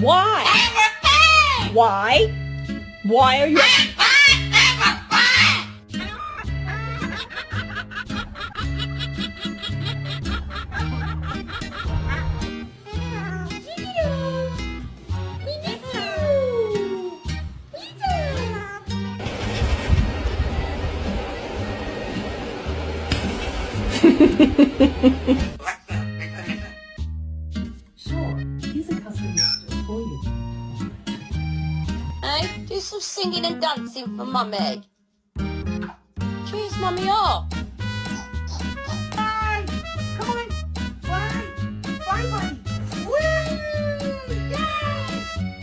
Why? Why? Why are you... Sure, he's a customer still for you. Hey, do some singing and dancing for Mummy. Cheers, Mummy, up.